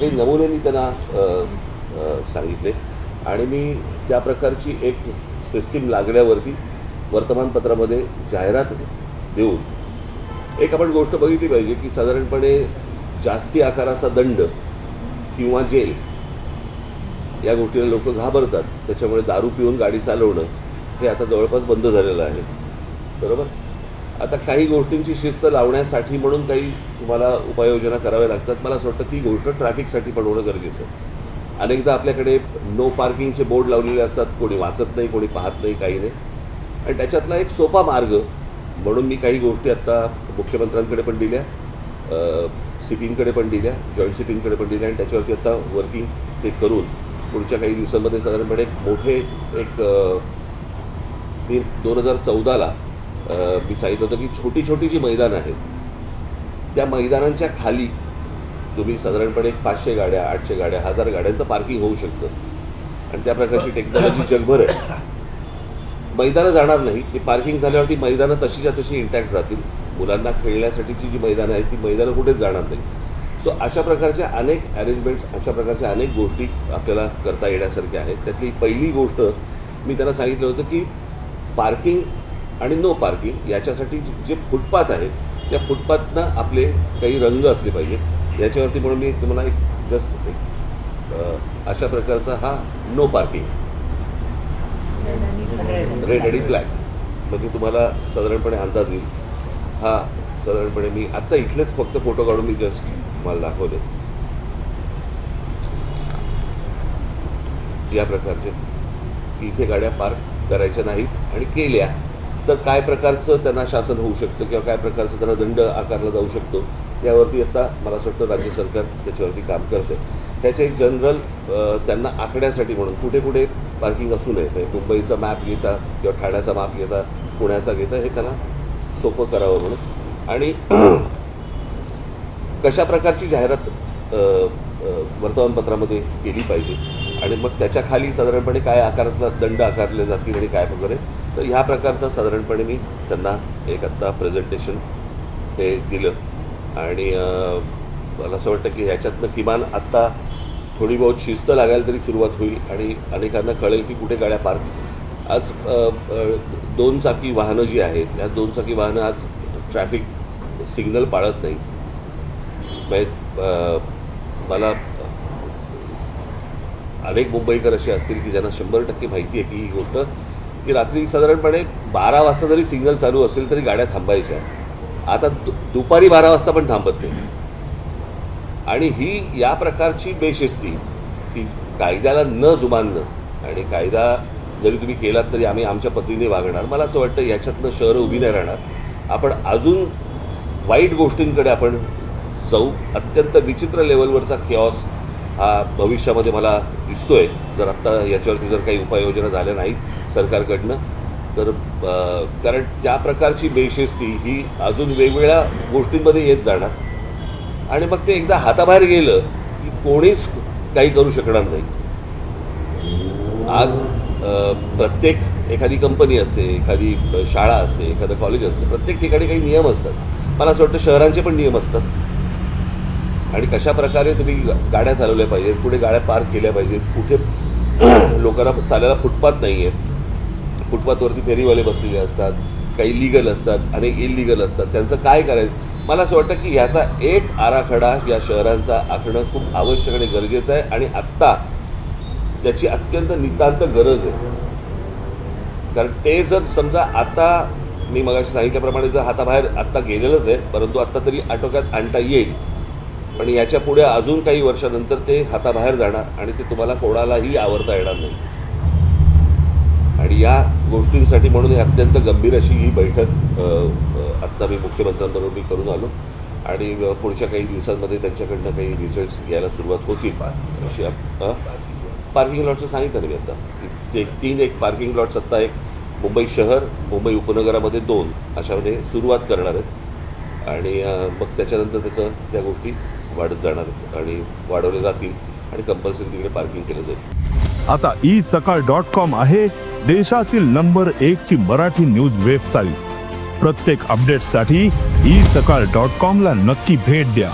काही नमुने मी त्यांना सांगितले आणि मी त्या प्रकारची एक सिस्टीम लागल्यावरती वर्तमानपत्रामध्ये जाहिरात देऊन एक आपण गोष्ट बघितली पाहिजे की साधारणपणे जास्ती आकाराचा दंड किंवा जेल या गोष्टीला लोक घाबरतात. त्याच्यामुळे दारू पिऊन गाडी चालवणं हे आता जवळपास बंद झालेलं आहे. बरोबर. आता काही गोष्टींची शिस्त लावण्यासाठी म्हणून काही तुम्हाला उपाययोजना कराव्या लागतात. मला असं वाटतं ती गोष्ट ट्रॅफिकसाठी पण होणं गरजेचं आहे. अनेकदा आपल्याकडे नो पार्किंगचे बोर्ड लावलेले असतात, कोणी वाचत नाही, कोणी पाहत नाही, काही नाही. आणि त्याच्यातला एक सोपा मार्ग म्हणून मी काही गोष्टी आत्ता मुख्यमंत्र्यांकडे पण दिल्या, सीपींकडे पण दिल्या, जॉईंट सीपींकडे पण दिल्या आणि त्याच्यावरती आता वर्किंग ते करून पुढच्या काही दिवसांमध्ये साधारणपणे एक मोठे एक 2014ला मी सांगितलं होतं की छोटी छोटी जी मैदानं आहेत त्या मैदानांच्या खाली तुम्ही साधारणपणे 500 गाड्या, 800 गाड्या, 1000 गाड्यांचं पार्किंग होऊ शकतं. आणि त्या प्रकारची टेक्नॉलॉजी जगभर आहे. मैदानं जाणार नाही, ती पार्किंग झाल्यावरती मैदानं तशीच्या तशी इंटॅक्ट राहतील. मुलांना खेळण्यासाठीची जी मैदानं आहेत ती मैदानं कुठेच जाणार नाही. सो अशा प्रकारच्या अनेक अरेंजमेंट्स, अशा प्रकारच्या अनेक गोष्टी आपल्याला करता येण्यासारख्या आहेत. त्यातली पहिली गोष्ट मी त्यांना सांगितलं होतं की पार्किंग आणि नो पार्किंग याच्यासाठी जे फुटपाथ आहेत त्या फुटपाथनं आपले काही रंग असले पाहिजेत. याच्यावरती म्हणून मी तुम्हाला एक जस्ट अशा प्रकारचा हा नो पार्किंग रेड आणि ब्लॅक म्हणजे तुम्हाला साधारणपणे अंदाज येईल. हा साधारणपणे मी आत्ता इथलेच फक्त फोटो काढून मी जस्ट तुम्हाला दाखवले. या प्रकारचे इथे गाड्या पार्क करायच्या नाहीत आणि केल्या तर काय प्रकारचं त्यांना शासन होऊ शकतं किंवा काय प्रकारचं त्यांना दंड आकारला जाऊ शकतो यावरती आता मला असं वाटतं राज्य सरकार त्याच्यावरती काम करते. त्याचे एक जनरल त्यांना आखण्यासाठी म्हणून कुठे कुठे पार्किंग असू नये, मुंबईचा मॅप घेता किंवा ठाण्याचा मॅप घेता, पुण्याचा घेता, हे त्यांना सोपं करावं म्हणून. आणि कशा प्रकारची जाहिरात वर्तमानपत्रामध्ये केली पाहिजे आणि मग त्याच्या खाली साधारणपणे काय आकारातला दंड आकारले जातील आणि काय वगैरे, तर ह्या प्रकारचं साधारणपणे मी त्यांना एक आत्ता प्रेझेंटेशन हे दिलं. आणि मला असं वाटतं की ह्याच्यातनं किमान आत्ता थोडी बहुत शिस्त लागायला तरी सुरुवात होईल आणि अनेकांना कळेल की कुठे गाड्या पार्क. आज 2 चाकी वाहनं जी आहेत या 2 चाकी वाहनं आज ट्रॅफिक सिग्नल पाळत नाही. मला अनेक मुंबईकर असे असतील की ज्यांना 100% माहिती आहे की ही गोष्ट की रात्री साधारणपणे 12 वाजता जरी सिग्नल चालू असेल तरी गाड्या थांबायच्या. आता दुपारी 12 वाजता पण थांबत नाही. आणि ही या प्रकारची बेशिस्ती की कायद्याला न जुमानणं आणि कायदा जरी तुम्ही केलात तरी आम्ही आमच्या पद्धतीने वागणार, मला असं वाटतं याच्यातनं शहरं उभी नाही राहणार. आपण अजून वाईट गोष्टींकडे आपण जाऊ. अत्यंत विचित्र लेवलवरचा केऑस हा भविष्यामध्ये मला दिसतोय जर आत्ता याच्यावरती जर काही उपाययोजना झाल्या नाहीत सरकारकडनं तर. कारण त्या प्रकारची बेशिस्ती ही अजून वेगवेगळ्या गोष्टींमध्ये येत जाणार आणि मग ते एकदा हाताबाहेर गेलं की कोणीच काही करू शकणार नाही. आज प्रत्येक एखादी कंपनी असते, एखादी शाळा असते, एखादं कॉलेज असतं, प्रत्येक ठिकाणी काही नियम असतात. मला असं वाटतं शहरांचे पण नियम असतात आणि कशा प्रकारे तुम्ही गाड्या चालवल्या पाहिजेत, कुठे गाड्या पार्क केल्या पाहिजेत, कुठे लोकांना चालायला फुटपाथ नाही आहे, फुटपाथवरती फेरीवाले बसलेले असतात, काही लीगल असतात आणि इलिगल असतात, त्यांचं काय करायचं. मला असं वाटतं की ह्याचा एक आराखडा या शहरांचा आखणं खूप आवश्यक आणि गरजेचं आहे आणि आत्ता त्याची अत्यंत नितांत गरज आहे. कारण ते जर समजा आता मी मगाशी सांगितल्याप्रमाणे जर हाताबाहेर आत्ता गेलेलंच आहे परंतु आत्ता तरी आटोक्यात आणता येईल, पण याच्या पुढे अजून काही वर्षानंतर ते हाताबाहेर जाणार आणि ते तुम्हाला कोणालाही आवरता येणार नाही. आणि या गोष्टींसाठी म्हणून अत्यंत गंभीर अशी ही बैठक आत्ता मी मुख्यमंत्र्यांबरोबर मी करून आलो आणि पुढच्या काही दिवसांमध्ये त्यांच्याकडनं काही रिझल्ट्स घ्यायला सुरुवात होतील. अशी पार्किंग लॉटचं सांगितलं मी आता 3 पार्किंग लॉट्स आत्ता एक मुंबई शहर, मुंबई उपनगरामध्ये 2 अशामध्ये सुरुवात करणार आहेत आणि मग त्याच्यानंतर त्याचं त्या गोष्टी वाढत जाणार आहेत आणि वाढवले जातील आणि कंपल्सरी तिकडे पार्किंग केलं जाईल. आता isakal.com आहे देशातील नंबर 1 ची मराठी न्यूज वेबसाईट. प्रत्येक अपडेटसाठी isakal.com ला नक्की भेट द्या.